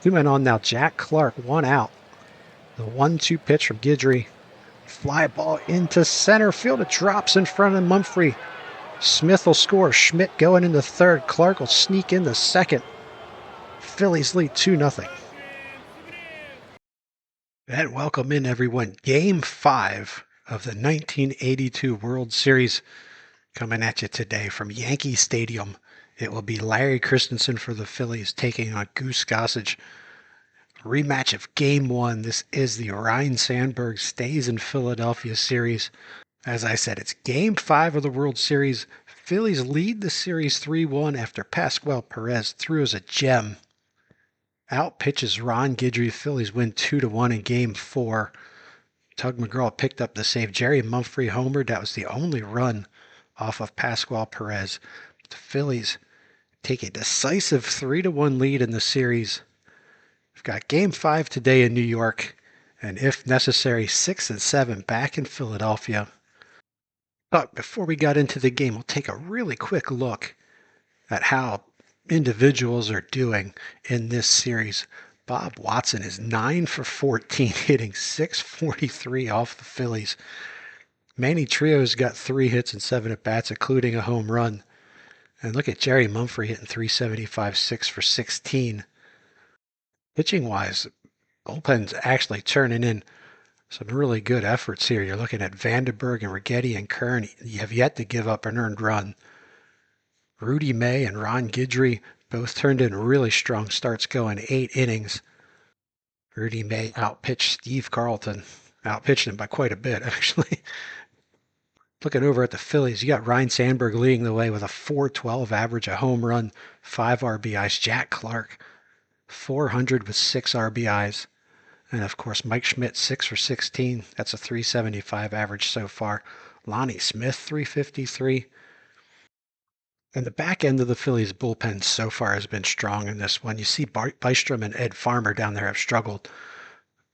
Two men on now. Jack Clark, one out. The 1-2 pitch from Guidry. Fly ball into center field. It drops in front of Mumphrey. Smith will score. Schmidt going into third. Clark will sneak into second. Phillies lead 2-0. And welcome in, everyone. Game 5 of the 1982 World Series coming at you today from Yankee Stadium. It will be Larry Christenson for the Phillies taking on Gossage. Rematch of Game 1. This is the Ryan Sandberg stays in Philadelphia series. As I said, it's Game 5 of the World Series. Phillies lead the series 3-1 after Pascual Perez threw as a gem. Out pitches Ron Guidry. Phillies win 2-1 in Game 4. Tug McGraw picked up the save. Jerry Mumphrey homered. That was the only run off of Pascual Perez. The Phillies take a decisive 3-1 lead in the series. We've got Game 5 today in New York, and if necessary, 6 and 7 back in Philadelphia. But before we got into the game, we'll take a really quick look at how individuals are doing in this series. Bob Watson is 9 for 14, hitting .643 off the Phillies. Manny Trio's got 3 hits and 7 at-bats, including a home run. And look at Jerry Mumphrey hitting .375, 6 for 16. Pitching-wise, bullpen's actually turning in some really good efforts here. You're looking at Vandenberg and Righetti and Kern. You have yet to give up an earned run. Rudy May and Ron Guidry both turned in really strong starts, going 8 innings. Rudy May outpitched Steve Carlton. Outpitched him by quite a bit, actually. Looking over at the Phillies, you got Ryan Sandberg leading the way with a .412 average, a home run, 5 RBIs. Jack Clark, 400 with 6 RBIs. And of course, Mike Schmidt, 6 for 16. That's a .375 average so far. Lonnie Smith, .353. And the back end of the Phillies bullpen so far has been strong in this one. You see Bystrom and Ed Farmer down there have struggled.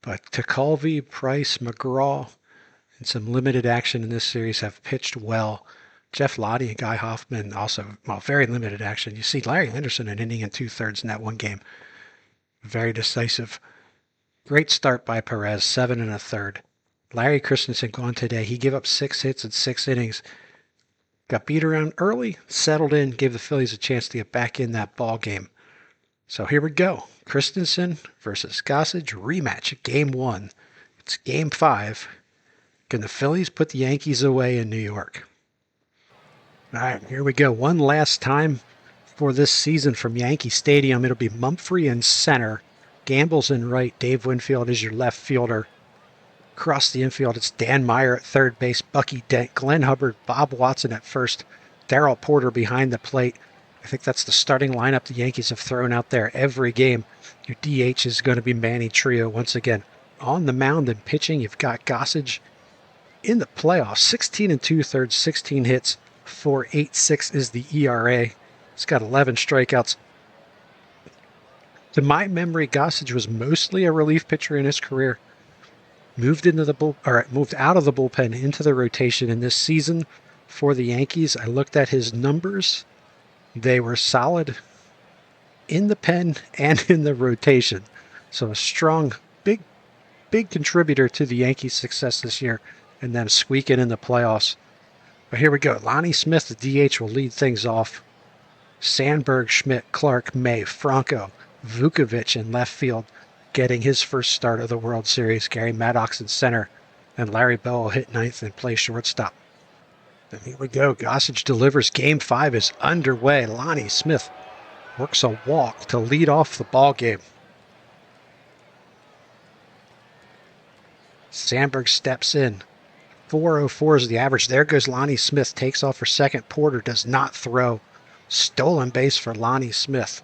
But Tekulve, Price, McGraw, and some limited action in this series have pitched well. Jeff Lottie and Guy Hoffman also, very limited action. You see Larry Anderson an inning and 2/3 in that one game. Very decisive. Great start by Perez, 7 1/3. Larry Christenson gone today. He gave up 6 hits in 6 innings. Got beat around early, settled in, gave the Phillies a chance to get back in that ball game. So here we go. Christenson versus Gossage rematch, Game 1. It's Game 5. Can the Phillies put the Yankees away in New York? All right, here we go. One last time for this season from Yankee Stadium. It'll be Mumphrey in center. Gamble's in right. Dave Winfield is your left fielder. Across the infield, it's Dan Meyer at third base, Bucky Dent, Glenn Hubbard, Bob Watson at first, Darrell Porter behind the plate. I think that's the starting lineup the Yankees have thrown out there every game. Your DH is going to be Manny Trio once again. On the mound and pitching, you've got Gossage in the playoffs, 16 2/3, 16 hits, .486 is the ERA. He's got 11 strikeouts. To my memory, Gossage was mostly a relief pitcher in his career. Moved out of the bullpen into the rotation in this season for the Yankees. I looked at his numbers. They were solid in the pen and in the rotation. So a strong, big contributor to the Yankees' success this year and them squeaking in the playoffs. But here we go. Lonnie Smith, the DH, will lead things off. Sandberg, Schmidt, Clark, May, Franco, Vukovic in left field, getting his first start of the World Series. Gary Maddox in center, and Larry Bell will hit ninth and play shortstop. And here we go. Gossage delivers. Game 5 is underway. Lonnie Smith works a walk to lead off the ball game. Sandberg steps in. 404 is the average. There goes Lonnie Smith. Takes off for second. Porter does not throw. Stolen base for Lonnie Smith.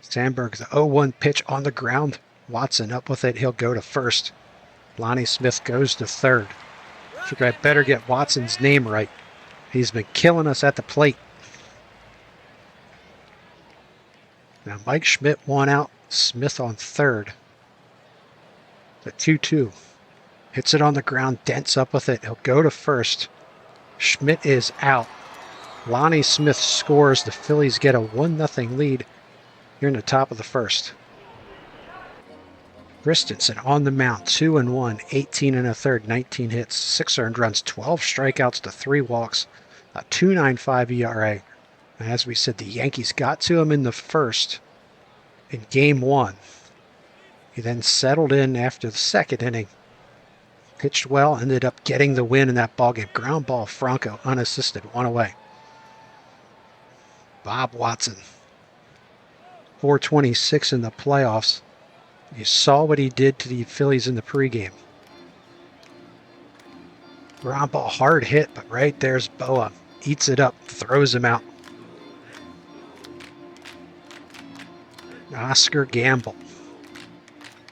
Sandberg, the 0-1 pitch on the ground. Watson up with it. He'll go to first. Lonnie Smith goes to third. I think I better get Watson's name right. He's been killing us at the plate. Now Mike Schmidt one out. Smith on third. The 2-2. Hits it on the ground. Dent's up with it. He'll go to first. Schmidt is out. Lonnie Smith scores. The Phillies get a 1-0 lead here in the top of the first. Christenson on the mound, 2-1, 18 and a third, 19 hits, 6 earned runs, 12 strikeouts to 3 walks, a 2.95 ERA. And as we said, the Yankees got to him in the first in game 1. He then settled in after the second inning, pitched well, ended up getting the win in that ballgame. Ground ball, Franco, unassisted, 1 away. Bob Watson, 426 in the playoffs. You saw what he did to the Phillies in the pregame. Ground ball, hard hit, but right there's Boa. Eats it up, throws him out. Oscar Gamble,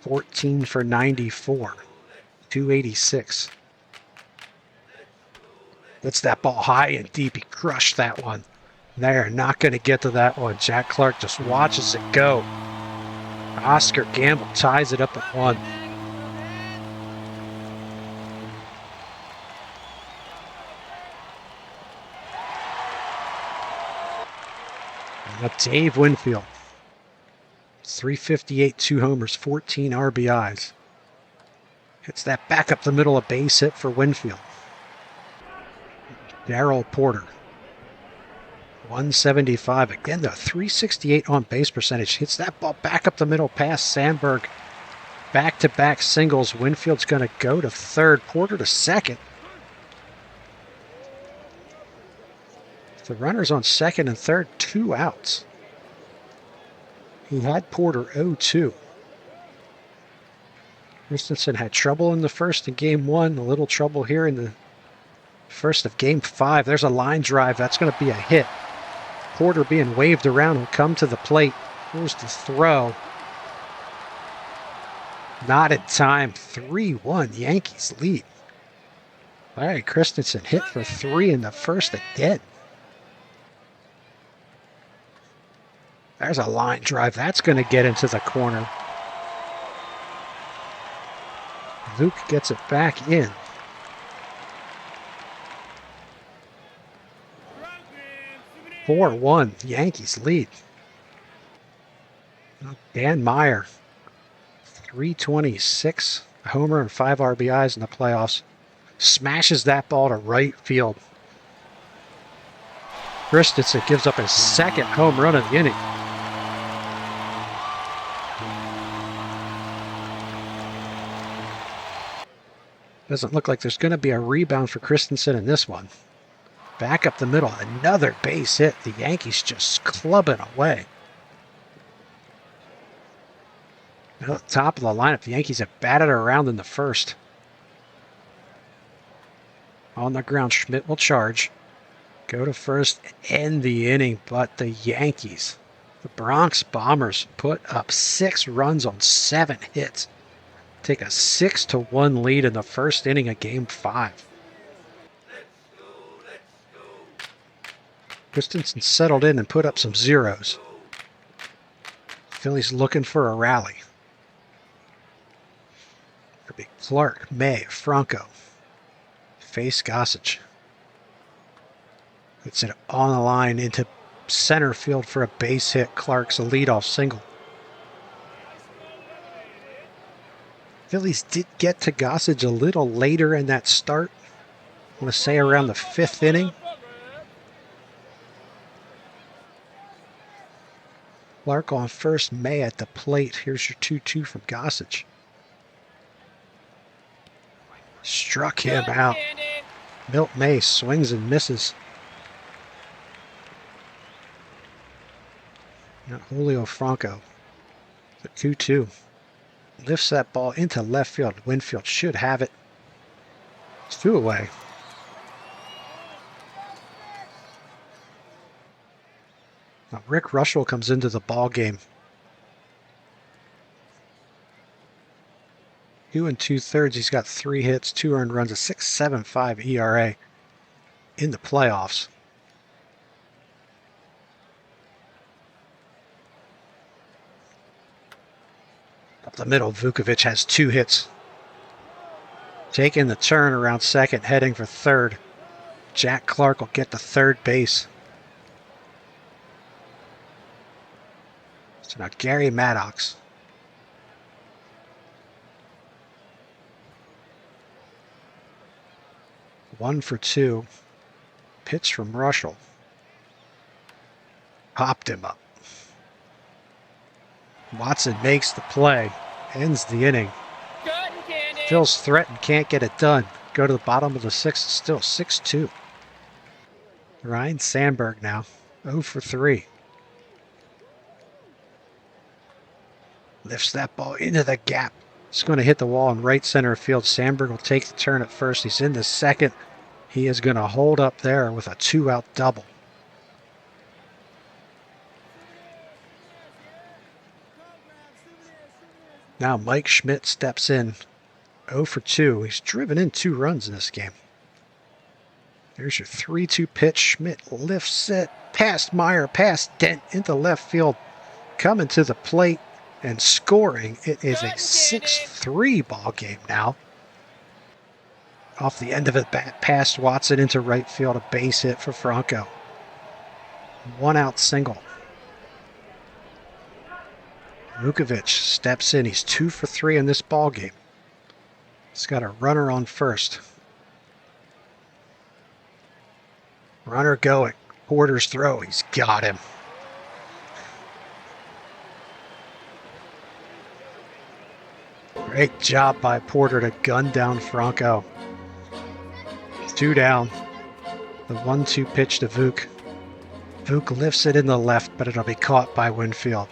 14 for 94, 286. Gets that ball high and deep. He crushed that one. They're not going to get to that one. Jack Clark just watches it go. Oscar Gamble ties it up at 1. And up Dave Winfield. 358, 2 homers, 14 RBIs. Hits that back up the middle, a base hit for Winfield. Darrell Porter, 175. Again, the 368 on base percentage. Hits that ball back up the middle past Sandberg. Back-to-back singles. Winfield's going to go to third. Porter to second. The runners on second and third, 2 outs. He had Porter 0-2. Christenson had trouble in the first in game 1. A little trouble here in the first of game 5. There's a line drive. That's going to be a hit. Porter being waved around will come to the plate. Here's the throw. Not in time. 3-1 Yankees lead. Larry Christenson hit for 3 in the first again. There's a line drive. That's going to get into the corner. Luke gets it back in. Four 4-1 Yankees lead. Dan Meyer, 326, a homer and 5 RBIs in the playoffs. Smashes that ball to right field. Christenson gives up his second home run of the inning. Doesn't look like there's going to be a rebound for Christenson in this one. Back up the middle, another base hit. The Yankees just clubbing away. At the top of the lineup, the Yankees have batted around in the first. On the ground, Schmidt will charge. Go to first, end the inning, but the Yankees, the Bronx Bombers, put up 6 runs on 7 hits. Take a 6-1 lead in the first inning of game 5. Christenson settled in and put up some zeros. Phillies looking for a rally. It'll be Clark, May, Franco. Face Gossage. It's it on the line into center field for a base hit. Clark's a leadoff single. Phillies did get to Gossage a little later in that start. I want to say around the 5th inning. Clark on first, May at the plate. Here's your 2-2 from Gossage. Struck him out. Milt May swings and misses. Now Julio Franco, the 2-2. Lifts that ball into left field. Winfield should have it. It's 2 away. Now Rick Russell comes into the ball game. 2 2/3. He's got 3 hits, 2 earned runs, a 6.75 ERA in the playoffs. Up the middle, Vukovic has 2 hits. Taking the turn around second, heading for third. Jack Clark will get to third base. So now Gary Maddox. One for two. Pitch from Russell. Popped him up. Watson makes the play. Ends the inning. Phil's threatened, can't get it done. Go to the bottom of the sixth, still 6-2. Ryan Sandberg now, 0 for 3. Lifts that ball into the gap. It's going to hit the wall in right center field. Sandberg will take the turn at first. He's in the second. He is going to hold up there with a 2-out double. Now Mike Schmidt steps in, 0 for 2. He's driven in 2 runs in this game. Here's your 3-2 pitch. Schmidt lifts it past Meyer, past Dent into left field, coming to the plate and scoring. It is a 6-3 ball game now. Off the end of it, past Watson into right field, a base hit for Franco. 1-out single. Vukovic steps in. He's 2 for 3 in this ball game. He's got a runner on first. Runner going. Porter's throw. He's got him. Great job by Porter to gun down Franco. 2 down. The 1-2 pitch to Vuk. Vuk lifts it in the left, but it'll be caught by Winfield.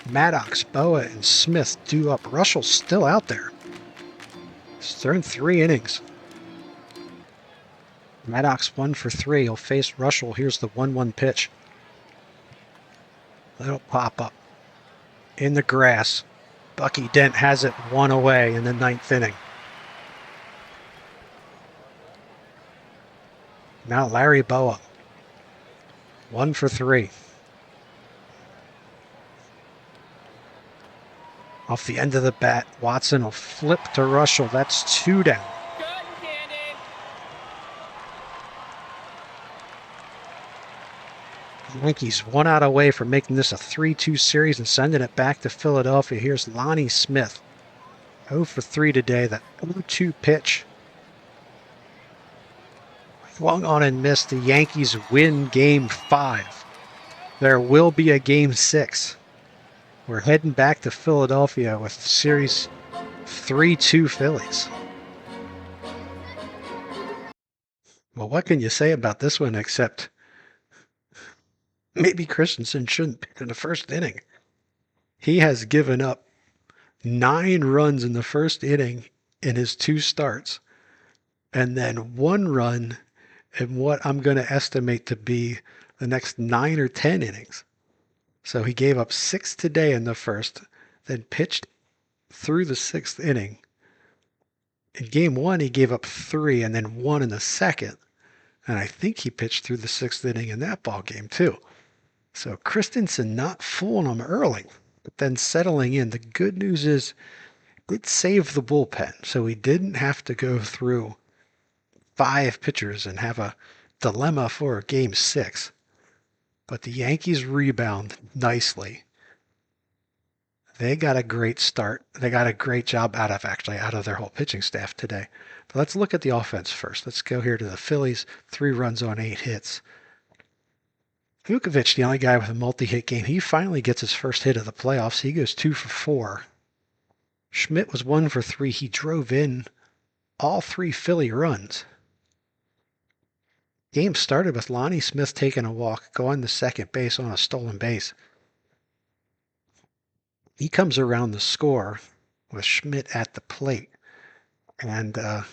Maddox, Boa, and Smith due up. Russell's still out there. He's thrown 3 innings. Maddox 1 for 3. He'll face Russell. Here's the 1-1 pitch. That'll pop up. In the grass. Bucky Dent has it 1 away in the 9th inning. Now Larry Boa. 1 for 3. Off the end of the bat, Watson will flip to Russell. That's 2 down. Yankees 1 out away from making this a 3-2 series and sending it back to Philadelphia. Here's Lonnie Smith. 0 for 3 today. That 0-2 pitch. Swung on and missed. The Yankees win Game 5. There will be a Game 6. We're heading back to Philadelphia with Series 3-2 Phillies. Well, what can you say about this one except maybe Christenson shouldn't pitch in the first inning. He has given up 9 runs in the first inning in his 2 starts, and then 1 run in what I'm going to estimate to be the next 9 or 10 innings. So he gave up 6 today in the first, then pitched through the 6th inning. In Game 1, he gave up 3 and then 1 in the second. And I think he pitched through the 6th inning in that ball game too. So Christenson not fooling him early, but then settling in. The good news is it saved the bullpen, so he didn't have to go through 5 pitchers and have a dilemma for Game 6. But the Yankees rebound nicely. They got a great start. They got a great job out of their whole pitching staff today. But let's look at the offense first. Let's go here to the Phillies. 3 runs on 8 hits. Vukovic, the only guy with a multi-hit game, he finally gets his first hit of the playoffs. He goes 2 for 4. Schmidt was 1 for 3. He drove in all 3 Philly runs. Game started with Lonnie Smith taking a walk, going to second base on a stolen base. He comes around the score with Schmidt at the plate, and it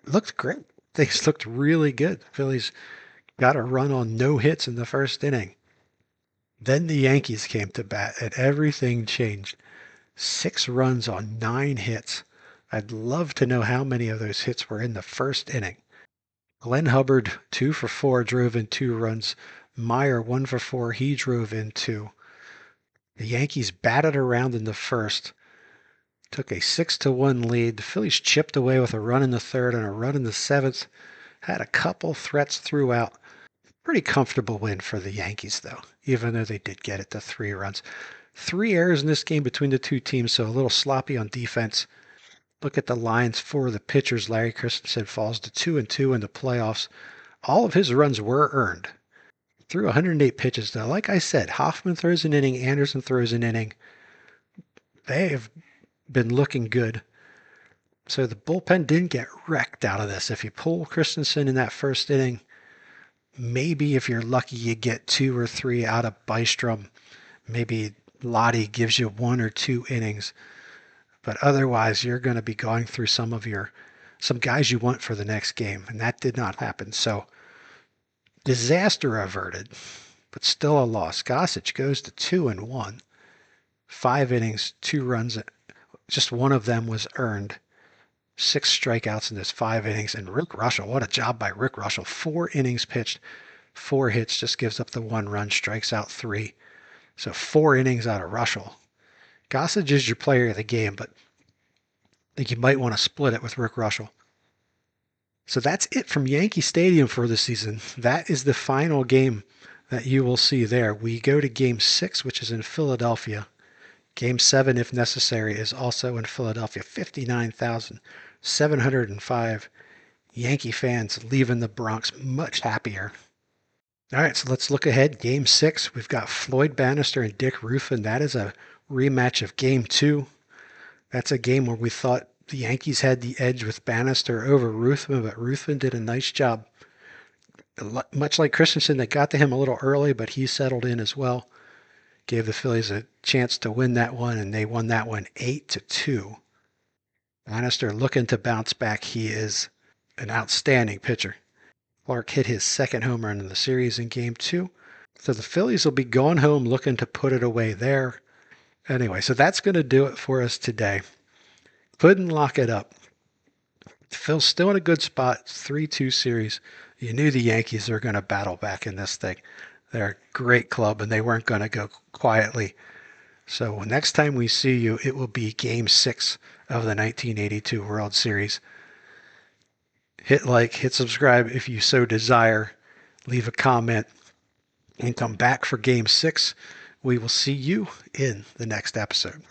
looked great. Things looked really good. Phillies got a run on no hits in the first inning. Then the Yankees came to bat, and everything changed. 6 runs on 9 hits. I'd love to know how many of those hits were in the first inning. Glenn Hubbard, 2 for 4, drove in 2 runs. Meyer, 1 for 4, he drove in 2. The Yankees batted around in the first, took a 6-1 lead. The Phillies chipped away with a run in the 3rd and a run in the 7th. Had a couple threats throughout. Pretty comfortable win for the Yankees, though, even though they did get it to 3 runs. 3 errors in this game between the two teams, so a little sloppy on defense. Look at the lines for the pitchers. Larry Christenson falls to 2-2 in the playoffs. All of his runs were earned. Threw 108 pitches, though. Like I said, Hoffman throws an inning, Anderson throws an inning. They have been looking good. So the bullpen didn't get wrecked out of this. If you pull Christenson in that first inning, maybe if you're lucky, you get 2 or 3 out of Bystrom. Maybe Lottie gives you 1 or 2 innings. But otherwise, you're going to be going through some guys you want for the next game, and that did not happen. So disaster averted, but still a loss. Gossage goes to 2-1, 5 innings, 2 runs. Just one of them was earned. 6 strikeouts in this 5 innings. And Rick Russell, what a job by Rick Russell. 4 innings pitched, 4 hits, just gives up the 1 run, strikes out 3. So 4 innings out of Russell. Gossage is your player of the game, but I think you might want to split it with Rick Russell. So that's it from Yankee Stadium for the season. That is the final game that you will see there. We go to Game 6, which is in Philadelphia. Game 7, if necessary, is also in Philadelphia. 59,705 Yankee fans leaving the Bronx much happier. All right, so let's look ahead. Game 6, we've got Floyd Bannister and Dick Ruffin. That is a rematch of Game 2. That's a game where we thought the Yankees had the edge with Bannister over Ruthven, but Ruthven did a nice job. Much like Christenson, they got to him a little early, but he settled in as well. Gave the Phillies a chance to win that one, and they won that one 8-2. Bannister looking to bounce back. He is an outstanding pitcher. Clark hit his second home run in the series in Game 2. So the Phillies will be going home looking to put it away there. Anyway, so that's going to do it for us today. Couldn't lock it up. Phil's still in a good spot. 3-2 series. You knew the Yankees were going to battle back in this thing. They're a great club, and they weren't going to go quietly. So next time we see you, it will be Game 6 of the 1982 World Series. Hit like, hit subscribe if you so desire. Leave a comment and come back for Game 6. We will see you in the next episode.